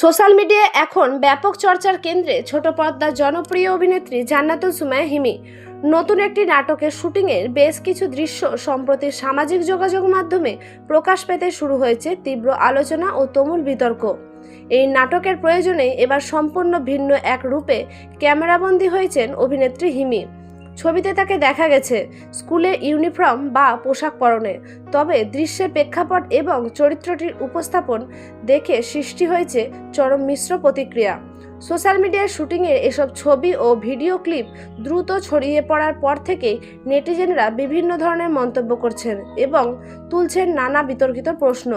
Social মিডিয়ায় এখন ব্যাপক চর্চার কেন্দ্রে ছোট পর্দার জনপ্রিয় অভিনেত্রী জান্নাতুল সুমাইয়া হিমি। নতুন একটি নাটকের শুটিংয়ের বেশ কিছু দৃশ্য সম্প্রতি সামাজিক যোগাযোগ মাধ্যমে প্রকাশ পেতে শুরু হয়েছে তীব্র আলোচনা ও তুমুল বিতর্ক। এই নাটকের প্রয়োজনে এবার সম্পূর্ণ ভিন্ন এক রূপে ক্যামেরাবন্দী হয়েছেন অভিনেত্রী হিমি। ছবিতে তাকে দেখা গেছে স্কুলের ইউনিফর্ম বা পোশাক পরনে, তবে দৃশ্যের প্রেক্ষাপট এবং চরিত্রটির উপস্থাপন দেখে সৃষ্টি হয়েছে চরম মিশ্র প্রতিক্রিয়া। সোশ্যাল মিডিয়ায় শুটিংয়ের এসব ছবি ও ভিডিও ক্লিপ দ্রুত ছড়িয়ে পড়ার পর থেকেই নেটিজেনরা বিভিন্ন ধরনের মন্তব্য করছেন এবং তুলছেন নানা বিতর্কিত প্রশ্ন।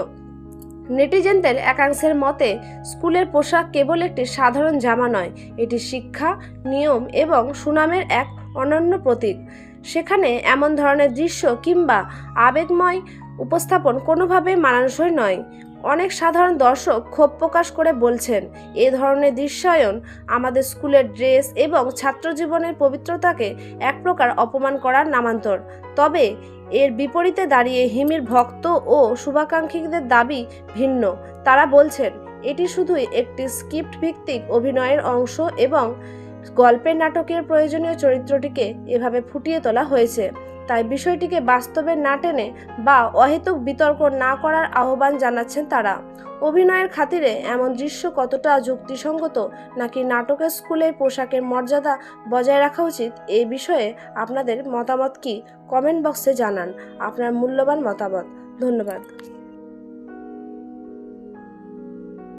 নেটিজেনদের একাংশের মতে স্কুলের পোশাক কেবল একটি সাধারণ জামা নয়, এটি শিক্ষা, নিয়ম এবং সুনামের এক অনন্য প্রতীক। সেখানে এমন ধরনের দৃশ্য কিংবা আবেগময় উপস্থাপন কোনোভাবেই মানানসই নয়। অনেক সাধারণ দর্শক ক্ষোভ প্রকাশ করে বলছেন, এ ধরনের দৃশ্যায়ন আমাদের স্কুলের ড্রেস এবং ছাত্র জীবনের পবিত্রতাকে এক প্রকার অপমান করার নামান্তর। তবে এর বিপরীতে দাঁড়িয়ে হিমির ভক্ত ও শুভাকাঙ্ক্ষীদের দাবি ভিন্ন। তারা বলছেন, এটি শুধুই একটি স্ক্রিপ্ট ভিত্তিক অভিনয়ের অংশ এবং গল্পের নাটকের প্রয়োজনীয় চরিত্রটিকে এভাবে ফুটিয়ে তোলা হয়েছে। তাই বিষয়টিকে বাস্তবে না টেনে বা অহেতুক বিতর্ক না করার আহ্বান জানাচ্ছেন তারা। অভিনয়ের খাতিরে এমন দৃশ্য কতটা যুক্তিসঙ্গত, নাকি নাটকের স্কুলের পোশাকের মর্যাদা বজায় রাখা উচিত, এই বিষয়ে আপনাদের মতামত কি? কমেন্ট বক্সে জানান আপনার মূল্যবান মতামত। ধন্যবাদ।